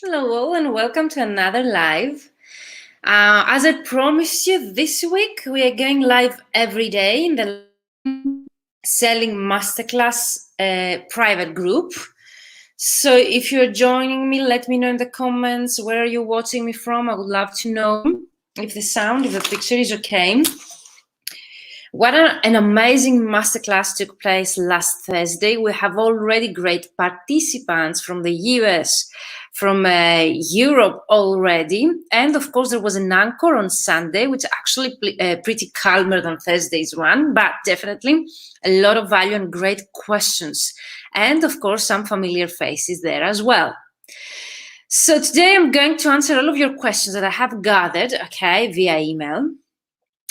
Hello all and welcome to another live. As I promised you, this week we are going live every day in the Selling Masterclass private group. So if you're joining me, let me know in the comments where are you watching me from. I would love to know if the picture is okay. What an amazing masterclass took place last Thursday. We have already great participants from the US, from Europe already. And of course, there was an anchor on Sunday, which actually pretty calmer than Thursday's one, but definitely a lot of value and great questions. And of course, some familiar faces there as well. So today I'm going to answer all of your questions that I have gathered, okay, via email.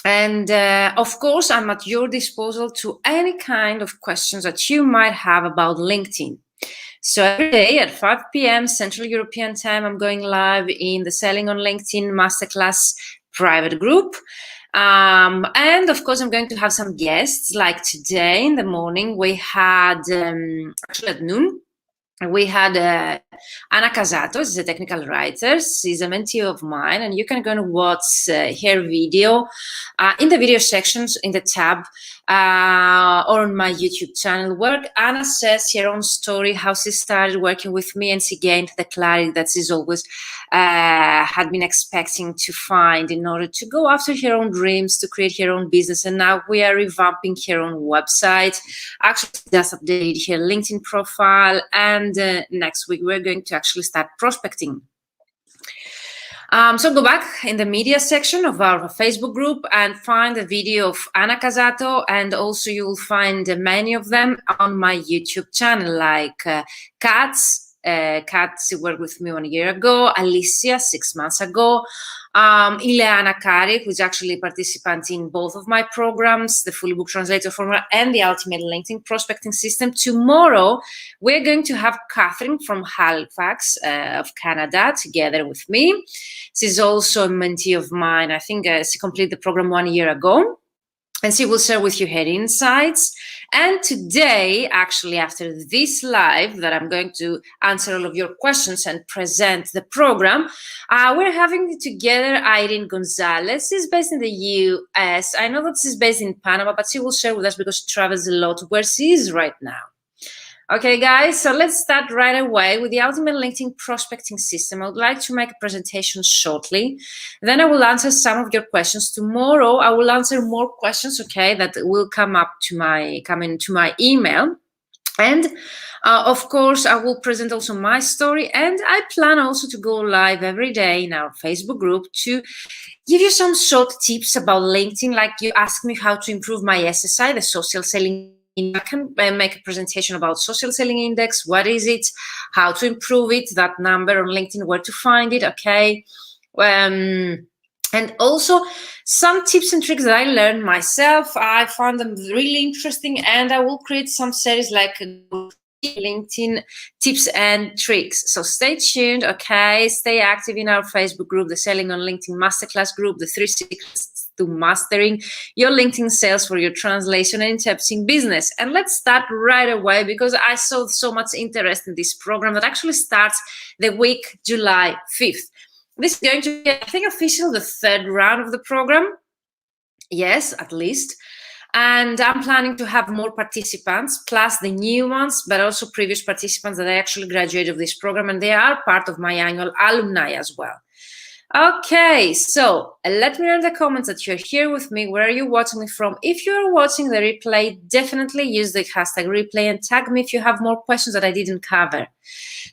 And of course, I'm at your disposal to any kind of questions that you might have about LinkedIn. So every day at 5 p.m. Central European Time, I'm going live in the Selling on LinkedIn Masterclass private group. And of course, I'm going to have some guests, like today in the morning, we had, actually at noon, we had Anna Casato. She's a technical writer. She's a mentee of mine, and you can go and watch her video in the video sections in the tab or on my YouTube channel, where Anna says her own story, how she started working with me, and she gained the clarity that she's always had been expecting to find in order to go after her own dreams, to create her own business. And now we are revamping her own website. Actually, just updated her LinkedIn profile, and next week we're going to actually start prospecting. So go back in the media section of our Facebook group and find a video of Anna Casato, and also you'll find many of them on my YouTube channel, like Katz. Katz worked with me 1 year ago, Alicia 6 months ago, Ileana Kari, who's actually a participant in both of my programs, the Fully Booked Translator Formula and the Ultimate LinkedIn Prospecting System. Tomorrow, we're going to have Catherine from Halifax of Canada together with me. She's also a mentee of mine. I think she completed the program 1 year ago, and she will share with you her insights. And today, actually, after this live that I'm going to answer all of your questions and present the program, we're having together Irene Gonzalez. She's based in the US. I know that she's based in Panama, but she will share with us because she travels a lot where she is right now. Okay, guys, so let's start right away with the Ultimate LinkedIn Prospecting System. I would like to make a presentation shortly. Then I will answer some of your questions. Tomorrow, I will answer more questions, okay, that will come into my email. And of course, I will present also my story. And I plan also to go live every day in our Facebook group to give you some short tips about LinkedIn. Like you asked me how to improve my SSI, the social selling. I can make a presentation about social selling index. What is it? How to improve it? That number on LinkedIn, where to find it? Okay. And also some tips and tricks that I learned myself. I found them really interesting, and I will create some series like LinkedIn tips and tricks. So stay tuned. Okay. Stay active in our Facebook group, the Selling on LinkedIn Masterclass group, the 3 Secrets to Mastering Your LinkedIn Sales for Your Translation and Interpreting Business. And let's start right away, because I saw so much interest in this program that actually starts the week July 5th. This is going to be, I think, official the 3rd round of the program. Yes, at least. And I'm planning to have more participants, plus the new ones, but also previous participants that I actually graduated of this program, and they are part of my annual alumni as well. Okay, so let me know in the comments that you're here with me. Where are you watching me from? If you're watching the replay, definitely use the hashtag replay and tag me if you have more questions that I didn't cover.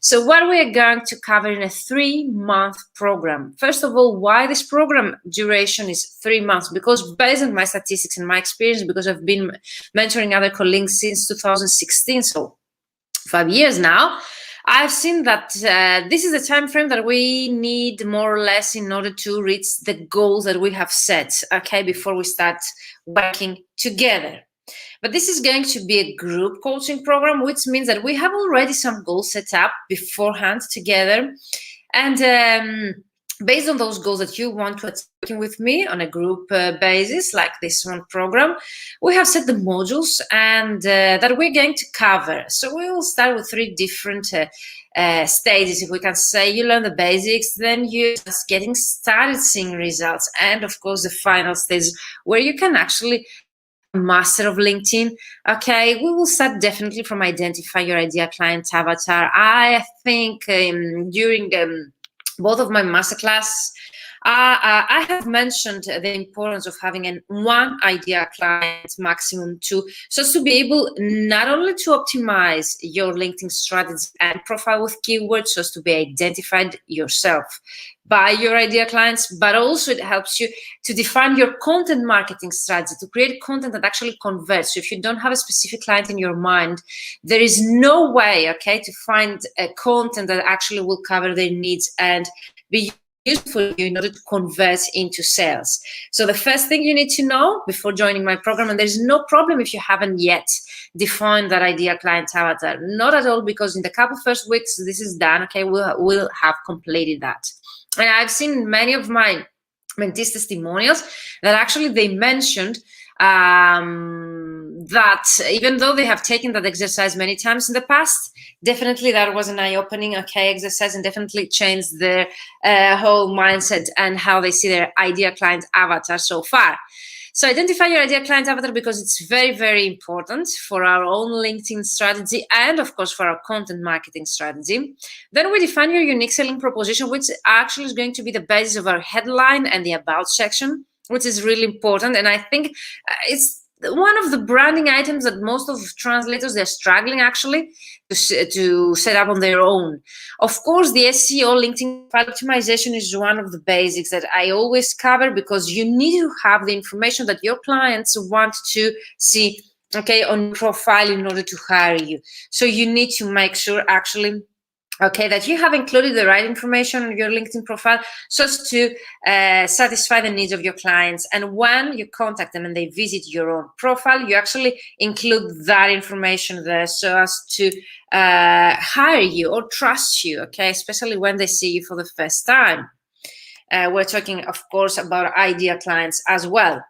So what we are going to cover in a 3-month program. First of all, why this program duration is 3 months? Because based on my statistics and my experience, because I've been mentoring other colleagues since 2016, so 5 years now, I've seen that this is the time frame that we need more or less in order to reach the goals that we have set, okay, before we start working together. But this is going to be a group coaching program, which means that we have already some goals set up beforehand together. And based on those goals that you want to achieve working with me on a group basis, like this one program, we have set the modules and that we're going to cover. So we will start with 3 different stages, if we can say. You learn the basics, then you're just getting started seeing results, and of course the final stage where you can actually master of LinkedIn. Okay, we will start definitely from identify your ideal client avatar. I think during both of my masterclass, I have mentioned the importance of having one ideal client, maximum 2, so as to be able not only to optimize your LinkedIn strategy and profile with keywords, so as to be identified yourself by your ideal clients, but also it helps you to define your content marketing strategy, to create content that actually converts. So if you don't have a specific client in your mind, there is no way, okay, to find a content that actually will cover their needs and be useful for you in order to convert into sales. So the first thing you need to know before joining my program, and there's no problem if you haven't yet defined that ideal client avatar, not at all, because in the couple first weeks this is done, okay, we'll have completed that. And I've seen many of my mentees' testimonials that actually they mentioned that even though they have taken that exercise many times in the past, definitely that was an eye-opening, okay, exercise, and definitely changed their whole mindset and how they see their ideal client avatar so far. So identify your ideal client avatar, because it's very, very important for our own LinkedIn strategy and, of course, for our content marketing strategy. Then we define your unique selling proposition, which actually is going to be the basis of our headline and the about section, which is really important. And I think it's one of the branding items that most of translators, they're struggling actually to set up on their own. Of course, the SEO, LinkedIn file optimization, is one of the basics that I always cover, because you need to have the information that your clients want to see, okay, on your profile in order to hire you. So you need to make sure actually, okay, that you have included the right information on your LinkedIn profile so as to satisfy the needs of your clients. And when you contact them and they visit your own profile, you actually include that information there so as to hire you or trust you, okay, especially when they see you for the first time. We're talking, of course, about ideal clients as well.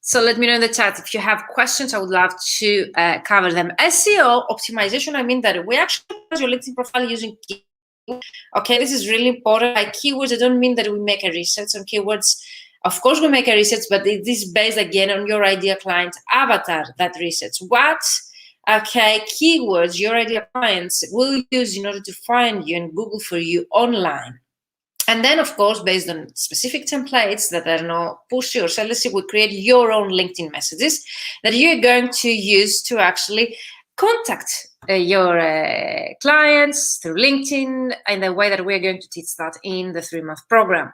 So let me know in the chat if you have questions. I would love to cover them. SEO optimization, I mean that we actually use your LinkedIn profile using keywords. Okay, this is really important. By keywords, I don't mean that we make a research on keywords. Of course, we make a research, but it is based again on your ideal client avatar, that research. What, okay, keywords your ideal clients will use in order to find you and Google for you online. And then, of course, based on specific templates that are not pushy or salesy, we create your own LinkedIn messages that you're going to use to actually contact your clients through LinkedIn in the way that we're going to teach that in the 3-month program.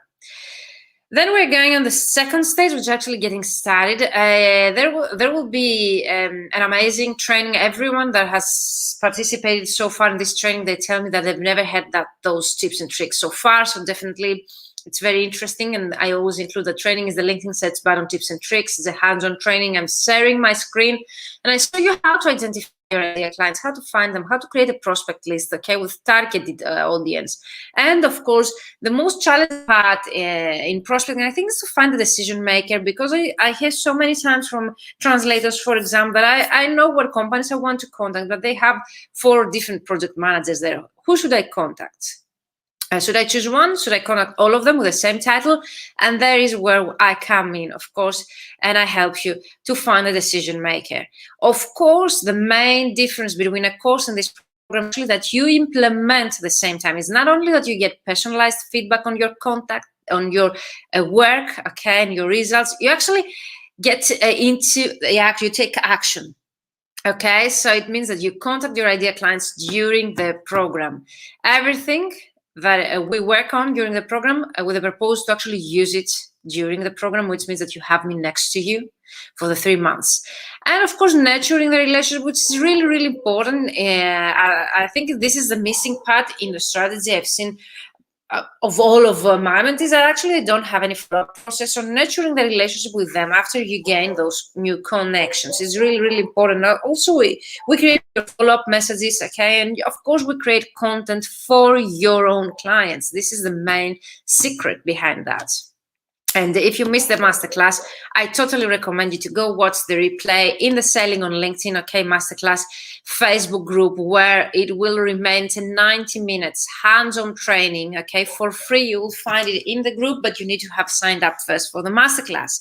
Then we're going on the second stage, which is actually getting started. There will be an amazing training. Everyone that has participated so far in this training, they tell me that they've never had those tips and tricks so far. So definitely, it's very interesting. And I always include the training is the LinkedIn Sets button tips and tricks. It's a hands-on training. I'm sharing my screen and I show you how to identify your ideal clients, how to find them, how to create a prospect list, okay, with targeted audience. And of course, the most challenging part in prospecting, I think, is to find the decision maker, because I hear so many times from translators, for example, that I know what companies I want to contact, but they have 4 different project managers there. Who should I contact? Should I choose one? Should I contact all of them with the same title? And there is where I come in, of course, and I help you to find a decision maker. Of course, the main difference between a course and this program is that you implement at the same time. It's not only that you get personalized feedback on your contact, on your work, okay, and your results. You actually get you take action. Okay, so it means that you contact your ideal clients during the program. Everything that we work on during the program with a purpose to actually use it during the program, which means that you have me next to you for the 3 months. And of course, nurturing the relationship, which is really, really important. I think this is the missing part in the strategy. I've seen of all of my mentees that actually don't have any follow-up process on nurturing the relationship with them after you gain those new connections. It's really, really important. Also, we create follow-up messages, okay? And of course, we create content for your own clients. This is the main secret behind that. And if you missed the masterclass, I totally recommend you to go watch the replay in the Selling on LinkedIn, okay, masterclass Facebook group, where it will remain to 90 minutes hands-on training, okay, for free. You will find it in the group, but you need to have signed up first for the masterclass.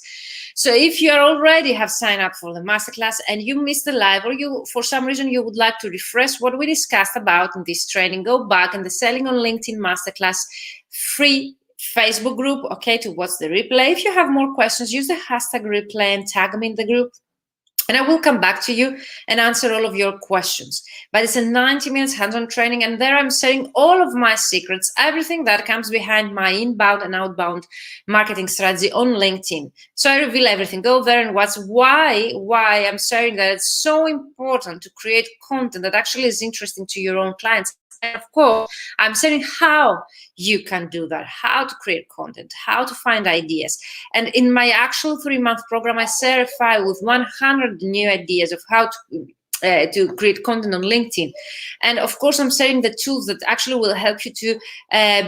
So if you already have signed up for the masterclass and you missed the live, or you, for some reason, you would like to refresh what we discussed about in this training, go back in the Selling on LinkedIn masterclass free Facebook group, okay, to watch the replay. If you have more questions, use the hashtag replay and tag me in the group, and I will come back to you and answer all of your questions. But it's a 90 minutes hands-on training, and there I'm sharing all of my secrets, everything that comes behind my inbound and outbound marketing strategy on LinkedIn. So I reveal everything. Go there and watch why I'm sharing that it's so important to create content that actually is interesting to your own clients. And of course, I'm sharing how you can do that, how to create content, how to find ideas. And in my actual 3-month program, I share a file with 100 new ideas of how to create content on LinkedIn. And of course, I'm sharing the tools that actually will help you to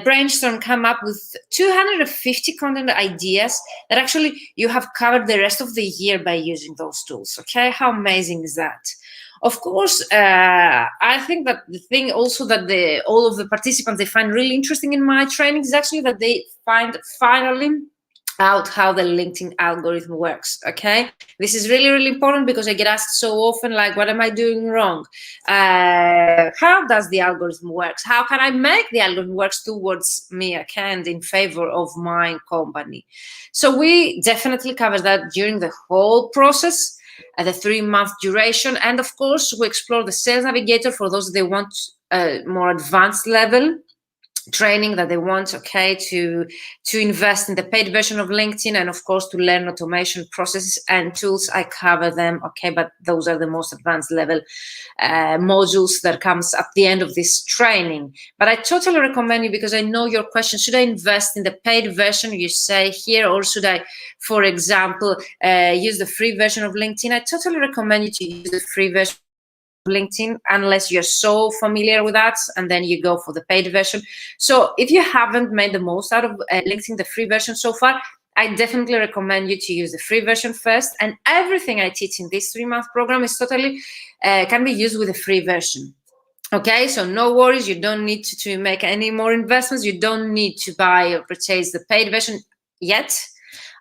brainstorm, come up with 250 content ideas that actually you have covered the rest of the year by using those tools. Okay, how amazing is that? Of course, I think that the thing also that all of the participants, they find really interesting in my training is actually that they find finally out how the LinkedIn algorithm works, okay? This is really, really important because I get asked so often, like, what am I doing wrong? How does the algorithm work? How can I make the algorithm work towards me, okay, and in favor of my company? So we definitely cover that during the whole process, at the 3-month duration. And of course, we explore the Sales Navigator for those that want a more advanced level training, that they want, okay, to invest in the paid version of LinkedIn, and of course to learn automation processes and tools. I cover them, okay, but those are the most advanced level modules that comes at the end of this training. But I totally recommend you, because I know your question, should I invest in the paid version, you say here, or should I, for example, use the free version of LinkedIn? I totally recommend you to use the free version LinkedIn, unless you're so familiar with that, and then you go for the paid version. So if you haven't made the most out of LinkedIn, the free version so far, I definitely recommend you to use the free version first. And everything I teach in this 3-month program is totally can be used with the free version. Okay, so no worries, you don't need to make any more investments. You don't need to buy or purchase the paid version yet.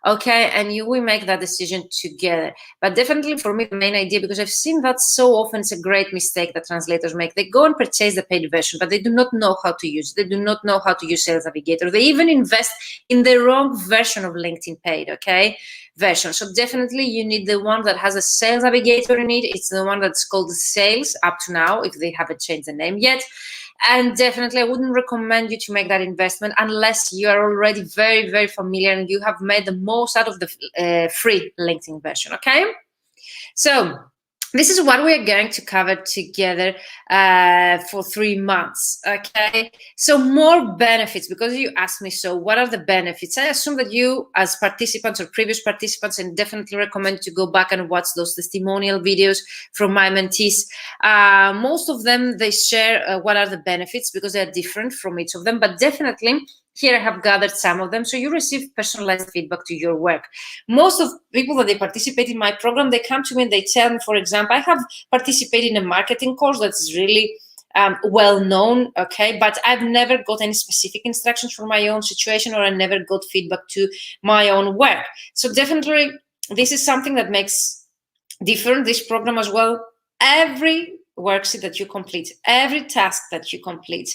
Okay, and you will make that decision together. But definitely for me, the main idea, because I've seen that so often, it's a great mistake that translators make. They go and purchase the paid version, but they do not know how to use it. They do not know how to use Sales Navigator. They even invest in the wrong version of LinkedIn paid, okay, version. So definitely you need the one that has a Sales Navigator in it. It's the one that's called Sales up to now, if they haven't changed the name yet. And definitely I wouldn't recommend you to make that investment unless you are already very, very familiar and you have made the most out of the free LinkedIn version, okay? So this is what we're going to cover together for 3 months, okay? So more benefits, because you asked me, so what are the benefits? I assume that you, as participants or previous participants, and definitely recommend to go back and watch those testimonial videos from my mentees. Most of them, they share what are the benefits, because they're different from each of them, but definitely here I have gathered some of them. So you receive personalized feedback to your work. Most of people that they participate in my program, they come to me and they tell me, for example, I have participated in a marketing course that's really well known, okay, but I've never got any specific instructions for my own situation, or I never got feedback to my own work. So definitely this is something that makes different this program as well. Every worksheet that you complete, every task that you complete,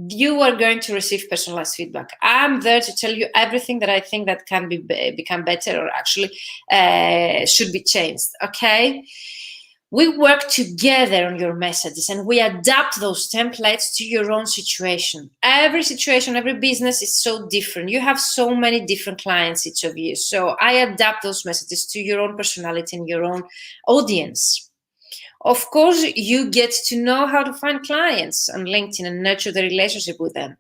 you are going to receive personalized feedback. I'm there to tell you everything that I think that can become better, or actually should be changed, okay? We work together on your messages and we adapt those templates to your own situation. Every situation, every business is so different. You have so many different clients, each of you. So I adapt those messages to your own personality and your own audience. Of course, you get to know how to find clients on LinkedIn and nurture the relationship with them.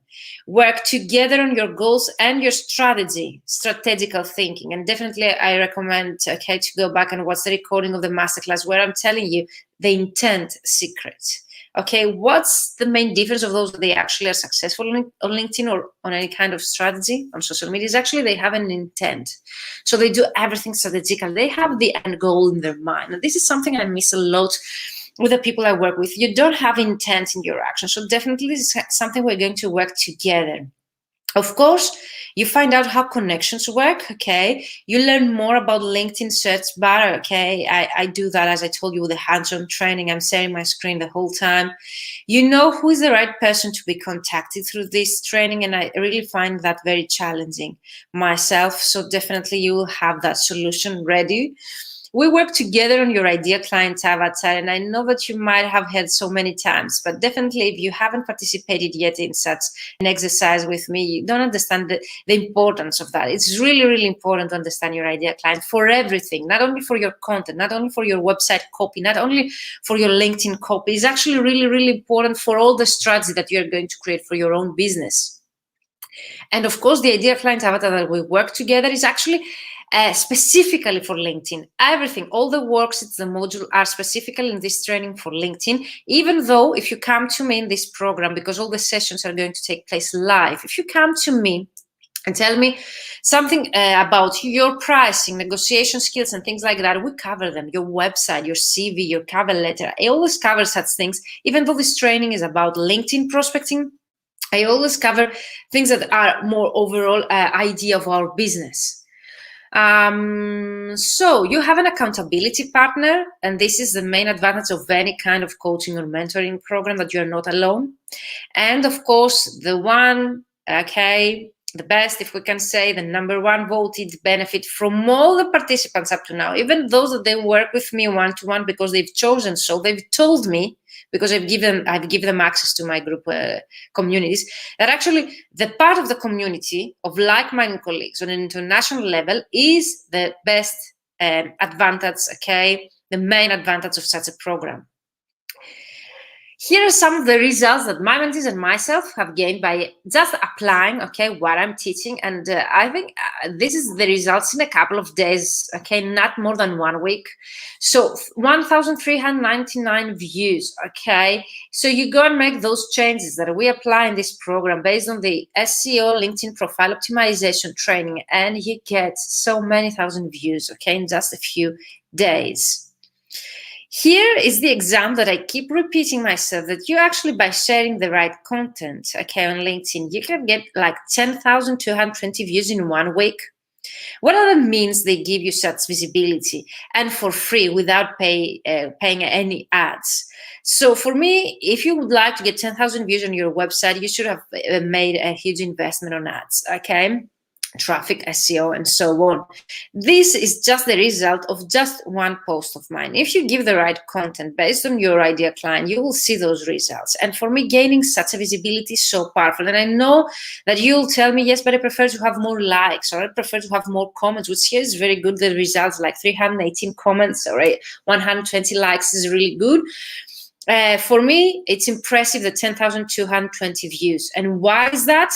Work together on your goals and your strategical thinking. And definitely, I recommend, okay, to go back and watch the recording of the masterclass where I'm telling you the intent secret. Okay, what's the main difference of those that they actually are successful on LinkedIn or on any kind of strategy on social media is actually they have an intent. So they do everything strategical. They have the end goal in their mind. And this is something I miss a lot with the people I work with. You don't have intent in your action. So definitely this is something we're going to work together. Of course, you find out how connections work, okay? You learn more about LinkedIn search bar, okay? I do that, as I told you, with the hands-on training. I'm sharing my screen the whole time. You know who is the right person to be contacted through this training, and I really find that very challenging myself. So definitely you will have that solution ready. We work together on your ideal client avatar, and I know that you might have heard so many times, but definitely if you haven't participated yet in such an exercise with me, you don't understand the importance of that. It's really, really important to understand your ideal client for everything, not only for your content, not only for your website copy, not only for your LinkedIn copy. It's actually really, really important for all the strategy that you're going to create for your own business. And of course, the ideal client avatar that we work together is actually specifically for LinkedIn. Everything, all the worksheets, the module are specifically in this training for LinkedIn, even though if you come to me in this program, because all the sessions are going to take place live, if you come to me and tell me something about your pricing, negotiation skills, and things like that, we cover them. Your website, your CV, your cover letter. I always cover such things, even though this training is about LinkedIn prospecting. I always cover things that are more overall idea of our business. So you have an accountability partner, and this is the main advantage of any kind of coaching or mentoring program, that you're not alone. And of course, the one, okay, the best, if we can say, the number one voted benefit from all the participants up to now, even those that they work with me one-to-one because they've chosen, so they've told me, because I've given them access to my group communities, that actually the part of the community of like-minded colleagues on an international level is the best advantage, okay, the main advantage of such a program. Here are some of the results that my mentees and myself have gained by just applying, okay, what I'm teaching. And I think this is the results in a couple of days, okay, not more than 1 week. So 1,399 views, okay. So you go and make those changes that we apply in this program based on the SEO LinkedIn profile optimization training, and you get so many thousand views, okay, in just a few days. Here is the exam that I keep repeating myself, that you actually, by sharing the right content, okay, on LinkedIn, you can get like 10,220 views in 1 week. What are the means they give you such visibility and for free without paying any ads? So for me, if you would like to get 10,000 views on your website, you should have made a huge investment on ads, okay? Traffic, SEO, and so on. This is just the result of just one post of mine. If you give the right content based on your ideal client, you will see those results. And for me, gaining such a visibility is so powerful. And I know that you'll tell me, yes, but I prefer to have more likes, or I prefer to have more comments, which here is very good. The results, like 318 comments or 120 likes, is really good. For me, it's impressive, the 10,220 views. And why is that?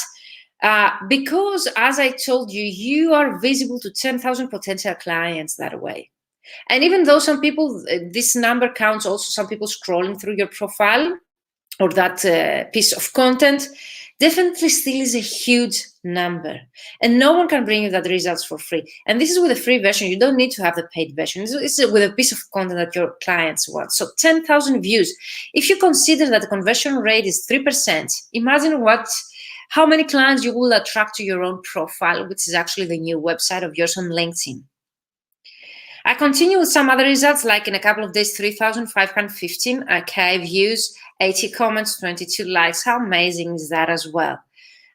Because, as I told you, you are visible to 10,000 potential clients that way. And even though some people, this number counts also some people scrolling through your profile or that piece of content, definitely still is a huge number. And no one can bring you that results for free. And this is with a free version. You don't need to have the paid version. It's with a piece of content that your clients want. So 10,000 views. If you consider that the conversion rate is 3%, imagine how many clients you will attract to your own profile, which is actually the new website of yours on LinkedIn. I continue with some other results, like in a couple of days, 3,515 okay, views, 80 comments, 22 likes. How amazing is that as well?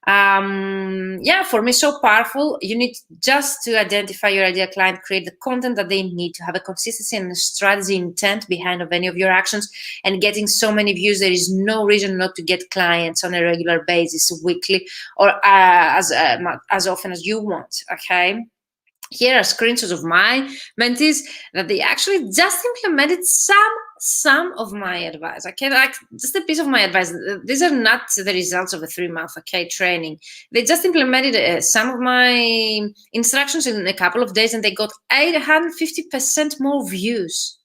Yeah, for me, so powerful. You need just to identify your ideal client, create the content that they need, to have a consistency and a strategy intent behind of any of your actions, and getting so many views. There is no reason not to get clients on a regular basis, weekly, or as often as you want, okay? Here are screenshots of my mentees that they actually just implemented some some of my advice, okay, like just a piece of my advice. These are not the results of a 3-month, okay, training. They just implemented some of my instructions in a couple of days, and they got 850% more views.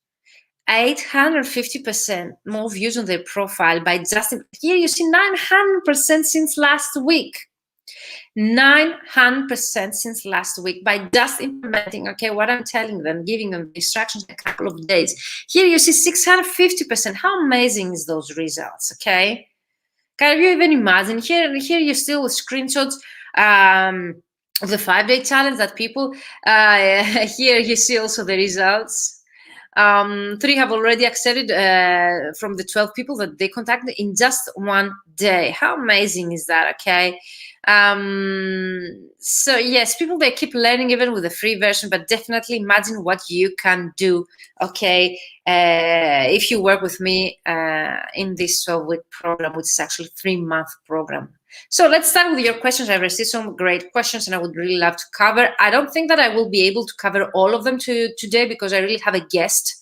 850% more views on their profile by just, here you see 900% since last week. 900% since last week by just implementing, okay, what I'm telling them, giving them the instructions in a couple of days. Here you see 650%. How amazing is those results, okay? Can you even imagine? Here you still with screenshots of the 5-day challenge that people, here you see also the results. 3 have already accepted from the 12 people that they contacted in just 1 day. How amazing is that, okay? So yes, people, they keep learning even with the free version, but definitely imagine what you can do, okay, if you work with me in this 12-week program, which is actually 3-month program. So let's start with your questions. I've received some great questions and I would really love to cover. I don't think that I will be able to cover all of them today because I really have a guest,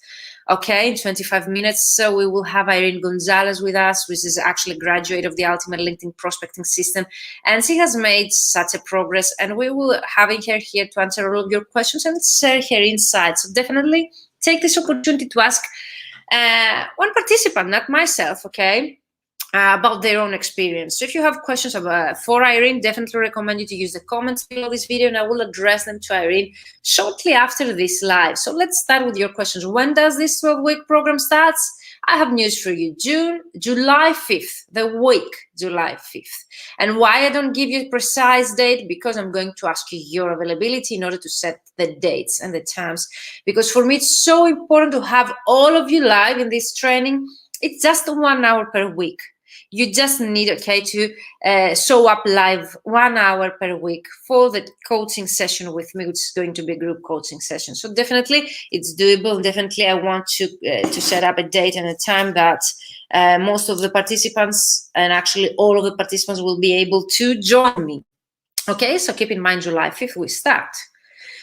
okay, in 25 minutes. So we will have Irene Gonzalez with us, which is actually a graduate of the Ultimate LinkedIn Prospecting System. And she has made such a progress. And we will having her here to answer all of your questions and share her insights. So definitely take this opportunity to ask one participant, not myself, okay, about their own experience. So if you have questions for Irene, definitely recommend you to use the comments below this video and I will address them to Irene shortly after this live. So let's start with your questions. When does this 12-week program start? I have news for you. July 5th, the week, July 5th. And why I don't give you a precise date? Because I'm going to ask you your availability in order to set the dates and the times. Because for me, it's so important to have all of you live in this training. It's just 1 hour per week. You just need, okay, to show up live 1 hour per week for the coaching session with me, which is going to be a group coaching session. So definitely it's doable. Definitely I want to set up a date and a time that most of the participants and actually all of the participants will be able to join me. Okay, so keep in mind July 5th we start.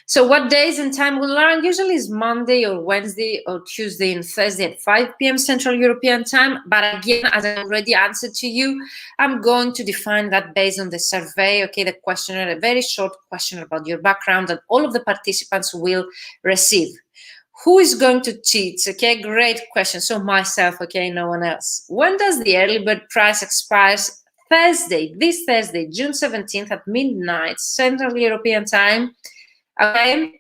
So what days and time we'll learn? Usually is Monday or Wednesday or Tuesday and Thursday at 5 p.m. Central European time. But again, as I already answered to you, I'm going to define that based on the survey, okay, the questionnaire, a very short questionnaire about your background that all of the participants will receive. Who is going to teach? Okay, great question. So myself, okay, no one else. When does the early bird price expires? Thursday, this Thursday, June 17th at midnight, Central European time. Okay,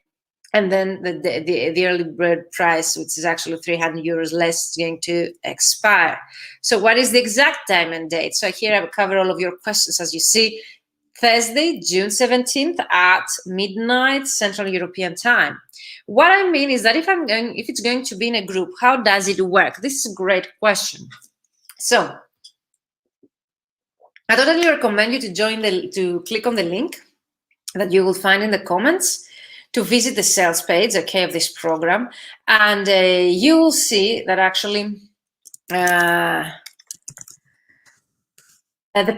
and then the early bird price, which is actually 300 euros less, is going to expire. So what is the exact time and date? So here I cover all of your questions. As you see, Thursday, June 17th at midnight Central European time. What I mean is that if it's going to be in a group, how does it work? This is a great question. So I totally recommend you to click on the link that you will find in the comments to visit the sales page, okay, of this program, and you will see that actually the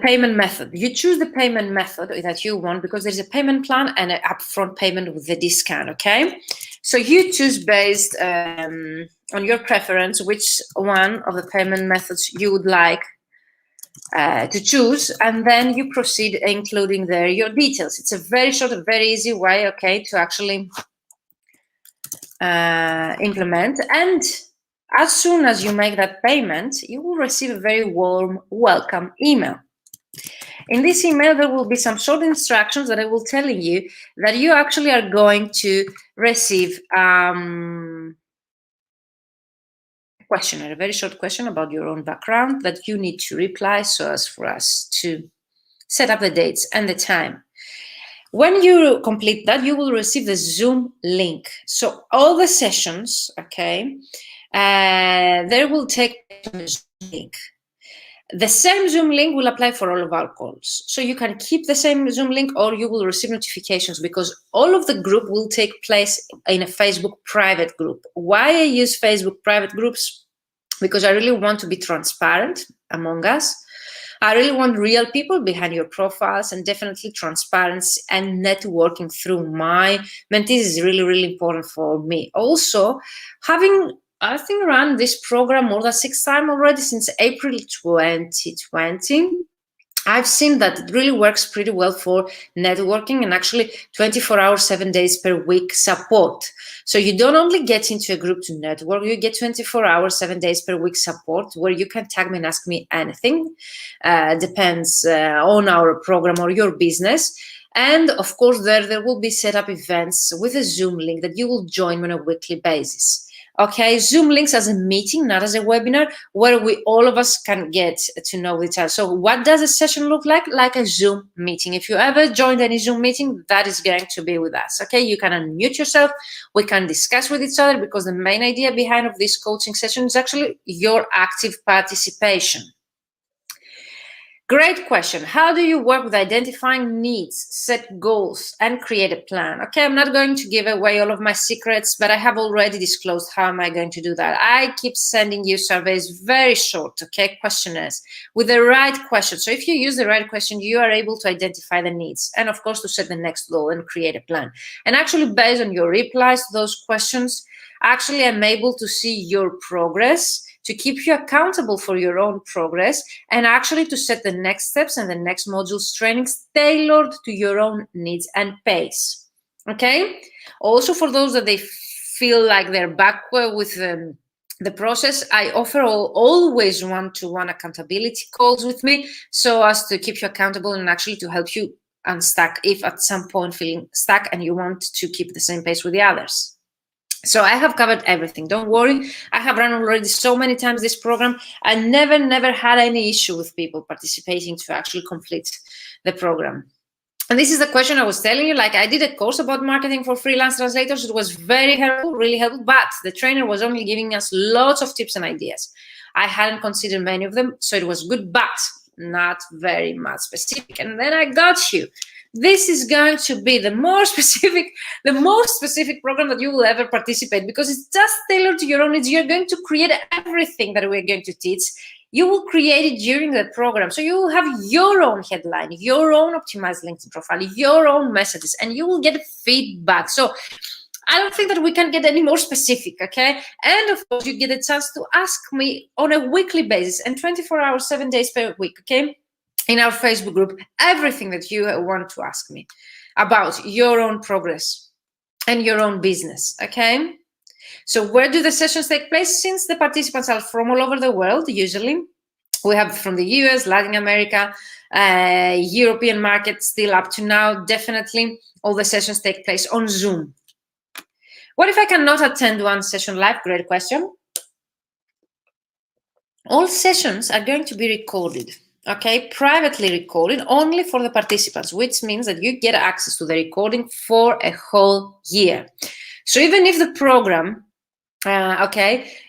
payment method. You choose the payment method that you want because there's a payment plan and an upfront payment with the discount, okay? So you choose based on your preference which one of the payment methods you would like to choose, and then you proceed including there your details. It's a very short, very easy way, okay, to actually implement. And as soon as you make that payment, you will receive a very warm welcome email. In this email, there will be some short instructions that I will tell you that you actually are going to receive questionnaire, a very short question about your own background that you need to reply so as for us to set up the dates and the time. When you complete that, you will receive the Zoom link. So all the sessions, okay, there will take a Zoom link. The same Zoom link will apply for all of our calls. So you can keep the same Zoom link or you will receive notifications because all of the group will take place in a Facebook private group. Why I use Facebook private groups? Because I really want to be transparent among us. I really want real people behind your profiles and definitely transparency and networking through my mentees is really, really important for me. Also, having I think, run this program more than 6 times already since April 2020. I've seen that it really works pretty well for networking and actually 24 hours, 7 days per week support. So you don't only get into a group to network, you get 24 hours, 7 days per week support where you can tag me and ask me anything. Depends on our program or your business. And of course, there will be set up events with a Zoom link that you will join on a weekly basis. Okay, Zoom links as a meeting, not as a webinar, where all of us can get to know each other. So what does a session look like? Like a Zoom meeting. If you ever joined any Zoom meeting, that is going to be with us. Okay, you can unmute yourself. We can discuss with each other because the main idea behind of this coaching session is actually your active participation. Great question. How do you work with identifying needs, set goals, and create a plan? Okay, I'm not going to give away all of my secrets, but I have already disclosed how am I going to do that. I keep sending you surveys, very short, okay, questionnaires with the right question. So if you use the right question, you are able to identify the needs and, of course, to set the next goal and create a plan. And actually, based on your replies to those questions, actually, I'm able to see your progress, to keep you accountable for your own progress, and actually to set the next steps and the next modules trainings tailored to your own needs and pace. Okay? Also, for those that they feel like they're back with the process, I offer always one-to-one accountability calls with me so as to keep you accountable and actually to help you unstuck if at some point feeling stuck and you want to keep the same pace with the others. So I have covered everything. Don't worry. I have run already so many times this program. I never had any issue with people participating to actually complete the program. And this is the question I was telling you. Like, I did a course about marketing for freelance translators. It was very helpful, really helpful, but the trainer was only giving us lots of tips and ideas. I hadn't considered many of them, so it was good, but not very much specific. And then I got you. This is going to be the most specific program that you will ever participate, because it's just tailored to your own needs. You're going to create everything that we're going to teach. You will create it during the program. So you will have your own headline, your own optimized LinkedIn profile, your own messages, and you will get feedback. So I don't think that we can get any more specific, okay? And of course, you get a chance to ask me on a weekly basis and 24 hours, 7 days per week, okay? In our Facebook group, everything that you want to ask me about your own progress and your own business, okay? So where do the sessions take place? Since the participants are from all over the world, usually, we have from the US, Latin America, European market still up to now, definitely all the sessions take place on Zoom. What if I cannot attend one session live? Great question. All sessions are going to be recorded. Okay, privately recorded only for the participants, which means that you get access to the recording for a whole year. So even if the program,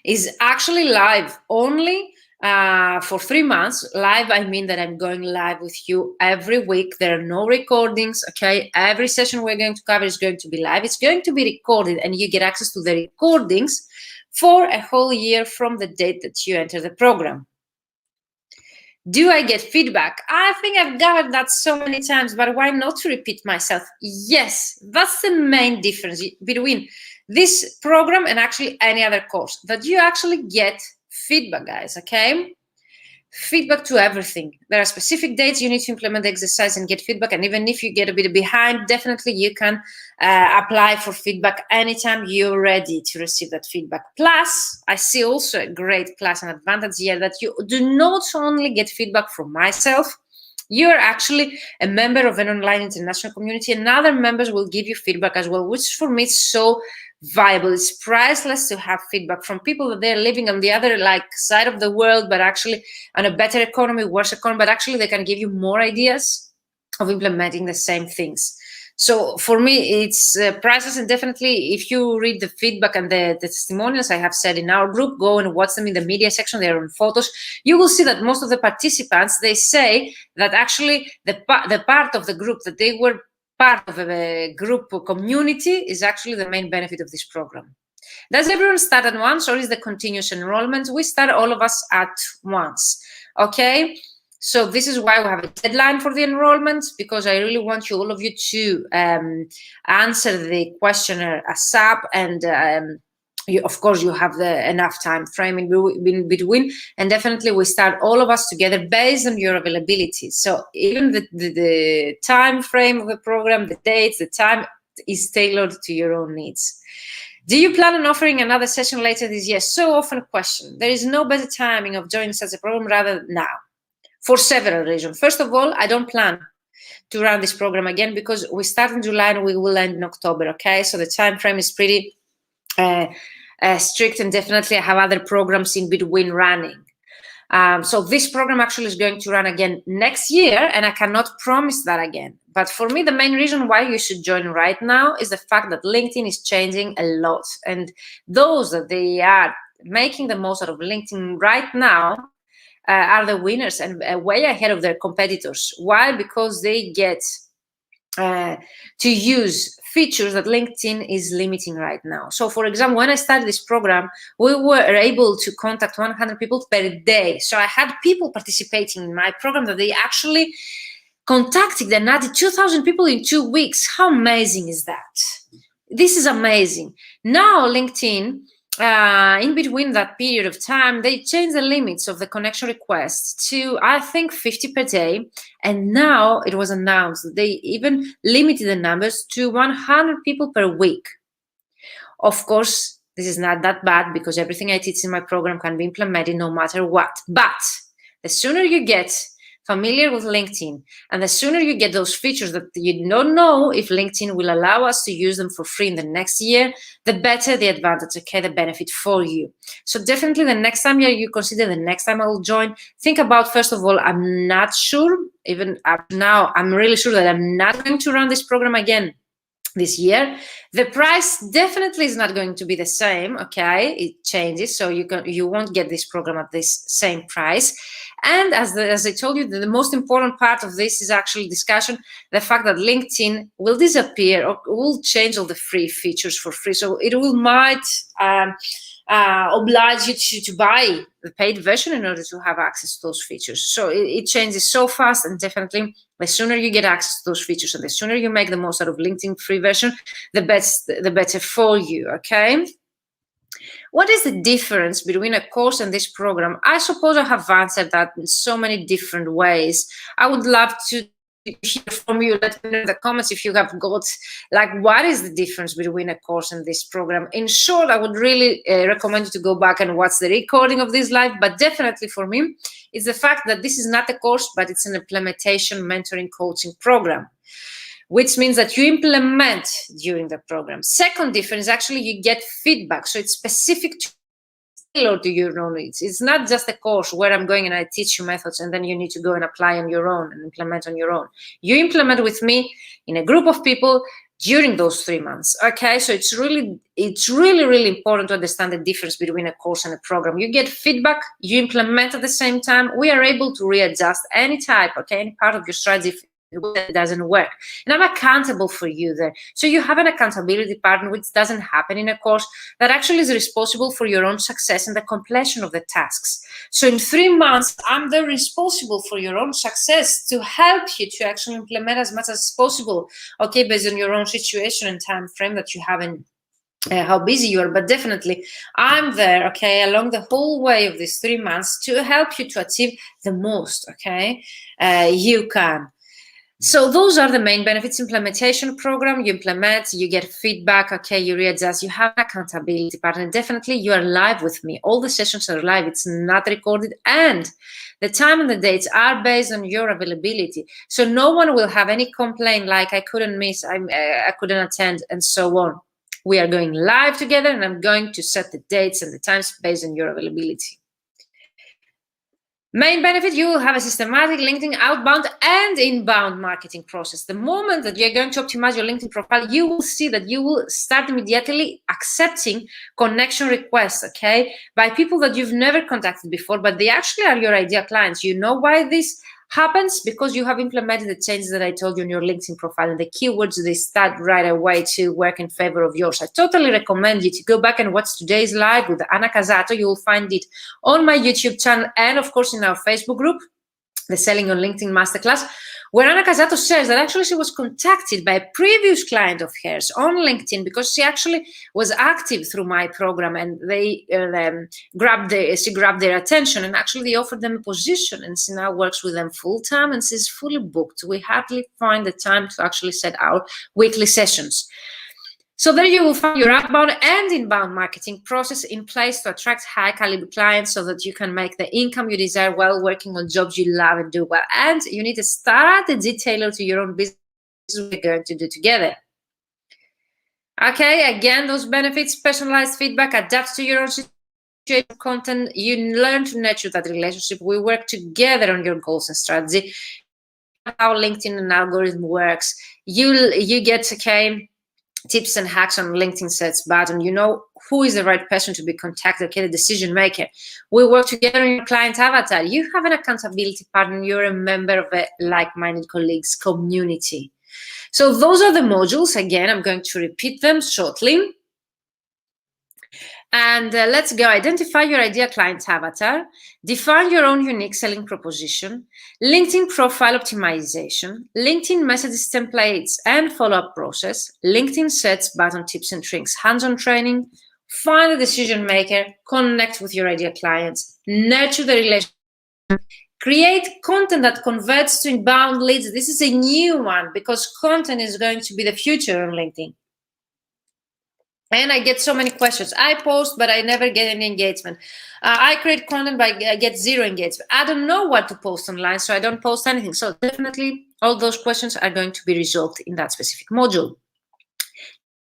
is actually live only for 3 months, live, I mean that I'm going live with you every week. There are no recordings, okay? Every session we're going to cover is going to be live. It's going to be recorded, and you get access to the recordings for a whole year from the date that you enter the program. Do I get feedback? I think I've covered that so many times, but why not to repeat myself? Yes, that's the main difference between this program and actually any other course, that you actually get feedback, guys, okay? Feedback to everything. There are specific dates you need to implement the exercise and get feedback, and even if you get a bit behind, definitely you can apply for feedback anytime you're ready to receive that feedback. Plus, I see also a great plus and advantage here that you do not only get feedback from myself, you're actually a member of an online international community, and other members will give you feedback as well, which for me is so viable. It's priceless to have feedback from people that they're living on the other side of the world, but actually on a better economy, worse economy, but actually they can give you more ideas of implementing the same things. So for me, it's priceless, and definitely if you read the feedback and the testimonials I have said in our group, go and watch them in the media section. They're on photos. You will see that most of the participants, they say that actually the part of the group that they were part of a group or community is actually the main benefit of this program. Does everyone start at once, or is the continuous enrollment? We start all of us at once, okay? So this is why we have a deadline for the enrollment, because I really want all of you to answer the questionnaire ASAP and of course, you have enough time frame in between, and definitely we start all of us together based on your availability. So even the time frame of the program, the dates, the time is tailored to your own needs. Do you plan on offering another session later this year? So often question. There is no better timing of joining such a program rather than now, for several reasons. First of all, I don't plan to run this program again because we start in July and we will end in October, okay? So the time frame is pretty strict, and definitely I have other programs in between running. So this program actually is going to run again next year, and I cannot promise that again. But for me, the main reason why you should join right now is the fact that LinkedIn is changing a lot. And those that they are making the most out of LinkedIn right now are the winners and way ahead of their competitors. Why? Because they get to use features that LinkedIn is limiting right now. So for example, when I started this program, we were able to contact 100 people per day. So I had people participating in my program that they actually contacted and added 2,000 people in 2 weeks. How amazing is that? This is amazing. Now LinkedIn, in between that period of time, they changed the limits of the connection requests to, I think, 50 per day. And now it was announced that they even limited the numbers to 100 people per week. Of course, this is not that bad because everything I teach in my program can be implemented no matter what. But the sooner you get familiar with LinkedIn, and the sooner you get those features that you don't know if LinkedIn will allow us to use them for free in the next year, the better the advantage, okay, the benefit for you. So definitely the next time you consider the next time I will join, think about, first of all, I'm not sure, even up now, I'm really sure that I'm not going to run this program again this year. The price definitely is not going to be the same, okay? It changes, so you won't get this program at this same price. And as I told you, the most important part of this is actually discussion, the fact that LinkedIn will disappear or will change all the free features for free. So it might oblige you to buy the paid version in order to have access to those features. So it changes so fast, and definitely the sooner you get access to those features and the sooner you make the most out of LinkedIn free version, the better for you, okay? What is the difference between a course and this program? I suppose I have answered that in so many different ways. I would love to hear from you. Let me know in the comments if you have got, like, what is the difference between a course and this program. In short, I would really recommend you to go back and watch the recording of this live, but definitely for me, it's the fact that this is not a course, but it's an implementation mentoring coaching program, which means that you implement during the program. Second difference, actually, you get feedback. So it's specific to your own needs. It's not just a course where I'm going and I teach you methods and then you need to go and apply on your own and implement on your own. You implement with me in a group of people during those 3 months, okay? So it's really, really important to understand the difference between a course and a program. You get feedback, you implement at the same time. We are able to readjust any type, okay, any part of your strategy if it doesn't work, and I'm accountable for you there. So you have an accountability partner, which doesn't happen in a course, that actually is responsible for your own success and the completion of the tasks. So in 3 months, I'm there responsible for your own success to help you to actually implement as much as possible, okay, based on your own situation and time frame that you have in how busy you are. But definitely I'm there, okay, along the whole way of these 3 months to help you to achieve the most, okay, you can. So those are the main benefits. Implementation program, you implement, you get feedback, okay, you readjust, you have an accountability partner. Definitely you are live with me. All the sessions are live, it's not recorded, and the time and the dates are based on your availability. So no one will have any complaint like I couldn't miss, I couldn't attend, and so on. We are going live together, and I'm going to set the dates and the times based on your availability. Main benefit, you will have a systematic LinkedIn outbound and inbound marketing process. The moment that you're going to optimize your LinkedIn profile, you will see that you will start immediately accepting connection requests, okay, by people that you've never contacted before, but they actually are your ideal clients. You know why this happens? Because you have implemented the changes that I told you on your LinkedIn profile, and the keywords, they start right away to work in favor of yours. I totally recommend you to go back and watch today's live with Anna Casato. You will find it on my YouTube channel and of course in our Facebook group, the Selling on LinkedIn Masterclass, where Anna Casato says that actually she was contacted by a previous client of hers on LinkedIn because she actually was active through my program, and they she grabbed their attention, and actually they offered them a position, and she now works with them full time, and she's fully booked. We hardly find the time to actually set our weekly sessions. So there you will find your outbound and inbound marketing process in place to attract high caliber clients so that you can make the income you desire while working on jobs you love and do well. And you need a strategy tailored to your own business we're going to do together. Okay, again, those benefits: personalized feedback, adapt to your own situation, content. You learn to nurture that relationship. We work together on your goals and strategy. How LinkedIn and algorithm works. You get, okay, tips and hacks on LinkedIn search button. You know who is the right person to be contacted, okay, the decision maker. We work together in your client avatar. You have an accountability partner. You're a member of a like-minded colleagues community. So those are the modules. Again, I'm going to repeat them shortly. And let's go. Identify your ideal client avatar, define your own unique selling proposition, LinkedIn profile optimization, LinkedIn messages templates and follow-up process, LinkedIn search button tips and tricks, hands-on training, find the decision maker, connect with your ideal clients, nurture the relationship, create content that converts to inbound leads. This is a new one because content is going to be the future on LinkedIn. And I get so many questions. I post, but I never get any engagement. I create content, but I get zero engagement. I don't know what to post online, so I don't post anything. So definitely all those questions are going to be resolved in that specific module.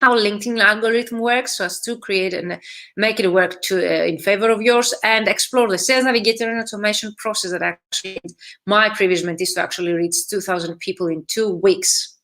How LinkedIn algorithm works, so as to create and make it work in favor of yours, and explore the sales navigator and automation process that actually my previous mentees to actually reach 2,000 people in 2 weeks.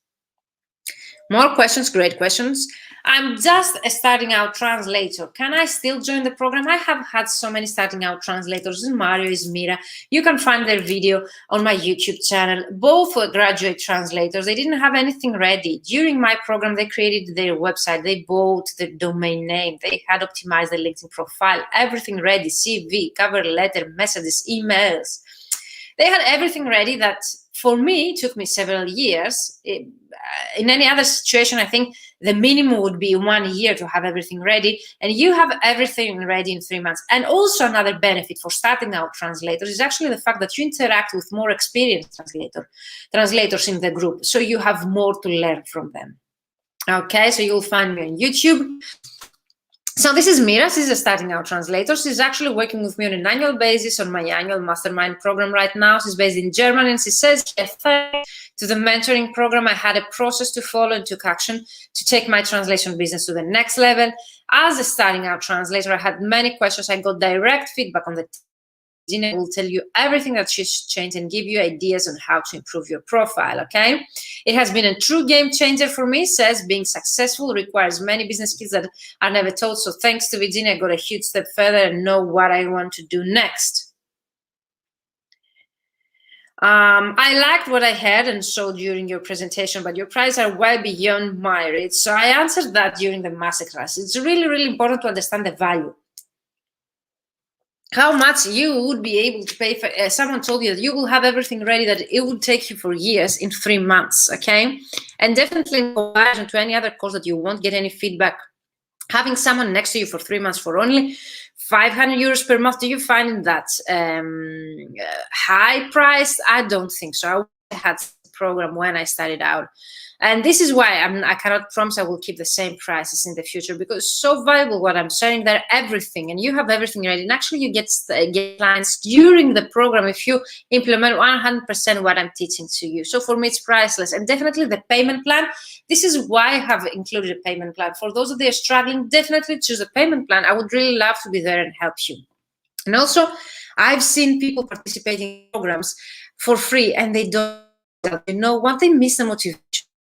More questions, great questions. I'm just a starting out translator. Can I still join the program? I have had so many starting out translators. Mario, Mira. You can find their video on my YouTube channel. Both were graduate translators. They didn't have anything ready. During my program, they created their website. They bought the domain name. They had optimized the LinkedIn profile, everything ready, CV, cover letter, messages, emails. They had everything ready that for me took me several years. In any other situation, I think the minimum would be 1 year to have everything ready, and you have everything ready in 3 months. And also another benefit for starting out translators is actually the fact that you interact with more experienced translators in the group, so you have more to learn from them. Okay, so you'll find me on YouTube. So this is Mira. She's a starting out translator. She's actually working with me on an annual basis on my annual mastermind program right now. She's based in Germany, and she says, thanks to the mentoring program, I had a process to follow and took action to take my translation business to the next level. As a starting out translator, I had many questions. I got direct feedback on the Zina will tell you everything that she's changed and give you ideas on how to improve your profile, okay? It has been a true game changer for me. Says being successful requires many business skills that are never taught. So thanks to Virginia, I got a huge step further and know what I want to do next. I liked what I heard and saw during your presentation, but your prices are way beyond my reach. So I answered that during the masterclass. It's really, really important to understand the value. How much you would be able to pay for, someone told you that you will have everything ready, that it would take you for years in 3 months, okay? And definitely in comparison to any other course that you won't get any feedback, having someone next to you for 3 months for only 500 euros per month, do you find that high priced? I don't think so. I had a program when I started out. And this is why I cannot promise I will keep the same prices in the future, because it's so valuable what I'm sharing there, everything, and you have everything ready. And actually you get clients during the program if you implement 100% what I'm teaching to you. So for me, it's priceless. And definitely the payment plan, this is why I have included a payment plan. For those that are struggling, definitely choose a payment plan. I would really love to be there and help you. And also, I've seen people participating in programs for free and they don't, you know what, they miss the motivation.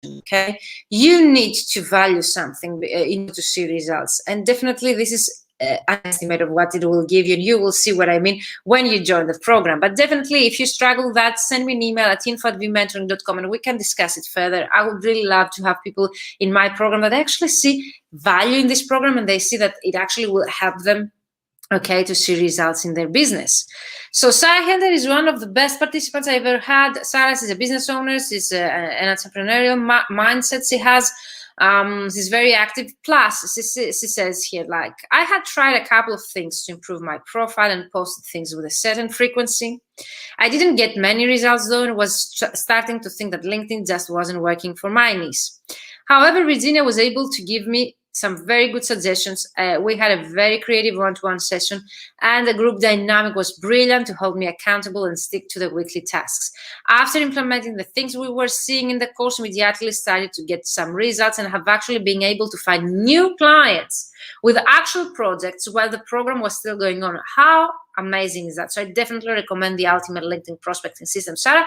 Okay, you need to value something in order to see results, and definitely this is an estimate of what it will give you, and you will see what I mean when you join the program. But definitely, if you struggle with that, send me an email at info@vmentoring.com and we can discuss it further. I would really love to have people in my program that actually see value in this program and they see that it actually will help them okay, to see results in their business. So Sarah Hender is one of the best participants I ever had. Sarah is a business owner. She's an entrepreneurial mindset. She has, she's very active. Plus, she says here, like, I had tried a couple of things to improve my profile and posted things with a certain frequency. I didn't get many results though, and was starting to think that LinkedIn just wasn't working for my niche. However, Virginia was able to give me some very good suggestions. We had a very creative one-to-one session, and the group dynamic was brilliant to hold me accountable and stick to the weekly tasks. After implementing the things we were seeing in the course, immediately started to get some results and have actually been able to find new clients with actual projects while the program was still going on. How amazing is that? So I definitely recommend the Ultimate LinkedIn Prospecting System. Sarah,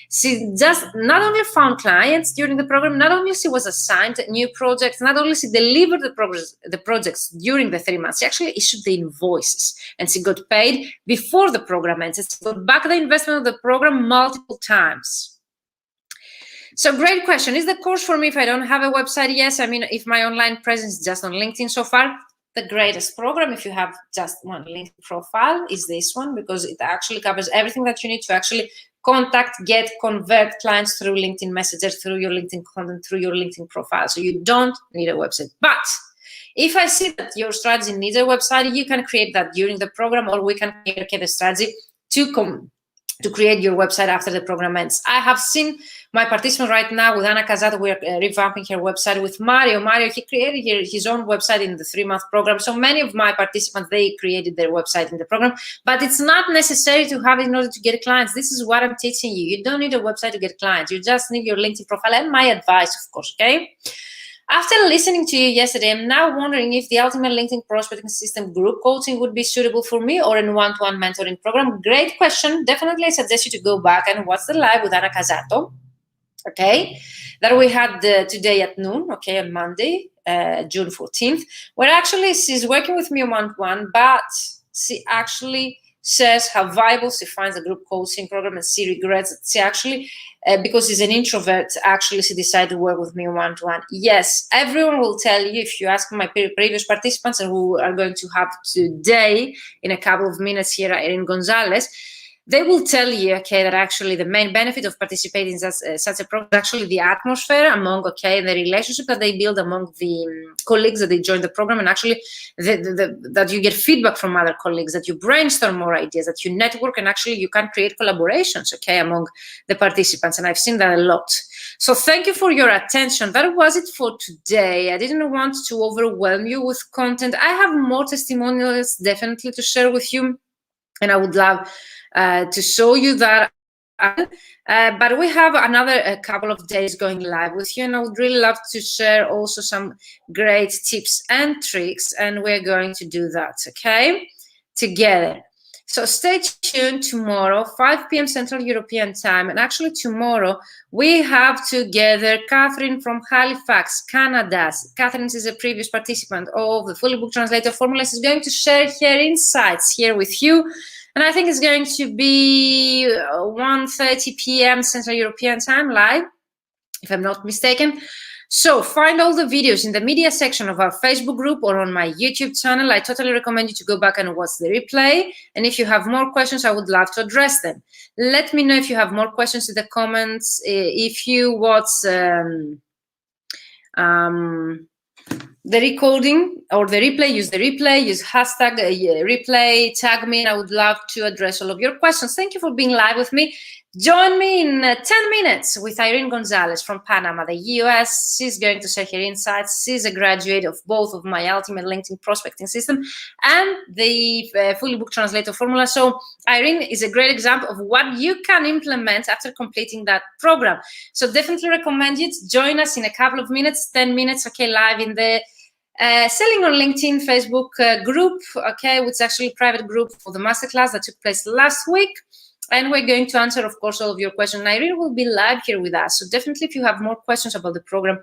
she just not only found clients during the program, not only she was assigned new projects, not only she delivered the projects during the 3 months, she actually issued the invoices and she got paid before the program ended. She got back the investment of the program multiple times. So great question. Is the course for me if I don't have a website? Yes. I mean, if my online presence is just on LinkedIn so far, the greatest program, if you have just one LinkedIn profile, is this one, because it actually covers everything that you need to actually contact, get, convert clients through LinkedIn Messenger, through your LinkedIn content, through your LinkedIn profile. So you don't need a website. But if I see that your strategy needs a website, you can create that during the program, or we can create a strategy to create your website after the program ends. I have seen my participant right now with Anna Casato. We're revamping her website with Mario. Mario, he created his own website in the 3-month program. So many of my participants, they created their website in the program, but it's not necessary to have it in order to get clients. This is what I'm teaching you. You don't need a website to get clients. You just need your LinkedIn profile and my advice, of course, okay? After listening to you yesterday, I'm now wondering if the Ultimate LinkedIn Prospecting System group coaching would be suitable for me or in one-to-one mentoring program. Great question. Definitely, I suggest you to go back and watch the live with Anna Casato, okay, that we had today at noon, okay, on Monday, June 14th, where actually she's working with me one-to-one, but she actually says how viable she finds the group coaching program, and she regrets that she actually, because she's an introvert, actually she decided to work with me one-to-one. Yes, everyone will tell you, if you ask my previous participants, and who are going to have today in a couple of minutes here, Irene Gonzalez, they will tell you, okay, that actually the main benefit of participating in such a program is actually the atmosphere among, okay, the relationship that they build among the colleagues that they join the program, and actually that you get feedback from other colleagues, that you brainstorm more ideas, that you network, and actually you can create collaborations, okay, among the participants. And I've seen that a lot. So thank you for your attention. That was it for today. I didn't want to overwhelm you with content. I have more testimonials definitely to share with you, and I would love to show you that. But we have a couple of days going live with you, and I would really love to share also some great tips and tricks, and we're going to do that, okay, together. So stay tuned tomorrow, 5 p.m. Central European Time. And actually tomorrow we have together Catherine from Halifax, Canada. Catherine is a previous participant of the Fully Booked Translator Formula. She's going to share her insights here with you. And I think it's going to be 1:30 p.m. Central European Time live, if I'm not mistaken. So find all the videos in the media section of our Facebook group or on my YouTube channel. I totally recommend you to go back and watch the replay. And if you have more questions, I would love to address them. Let me know if you have more questions in the comments. If you watch the recording or the replay, use hashtag replay, tag me, and I would love to address all of your questions. Thank you for being live with me. Join me in 10 minutes with Irene Gonzalez from Panama, the US. She's going to share her insights. She's a graduate of both of my Ultimate LinkedIn Prospecting System and the Fully Booked Translator Formula. So Irene is a great example of what you can implement after completing that program. So definitely recommend you to join us in a couple of minutes, 10 minutes, okay, live in the Selling on LinkedIn Facebook group, okay, which is actually a private group for the masterclass that took place last week. And we're going to answer, of course, all of your questions. Irene will be live here with us. So definitely, if you have more questions about the program,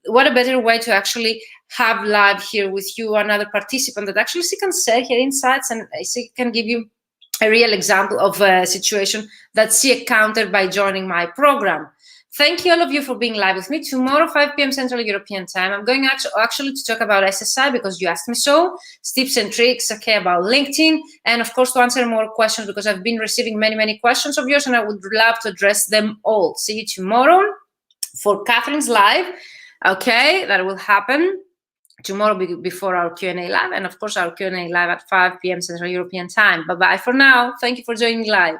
what a better way to actually have live here with you another participant that actually she can share her insights, and she can give you a real example of a situation that she encountered by joining my program. Thank you all of you for being live with me. Tomorrow, 5 p.m. Central European Time, I'm going actually to talk about SSI because you asked me so, tips and tricks, okay, about LinkedIn, and of course to answer more questions because I've been receiving many questions of yours and I would love to address them all. See you tomorrow for Catherine's live, okay, that will happen tomorrow before our Q&A live, and of course our Q&A live at 5 p.m. Central European Time. Bye-bye for now. Thank you for joining live.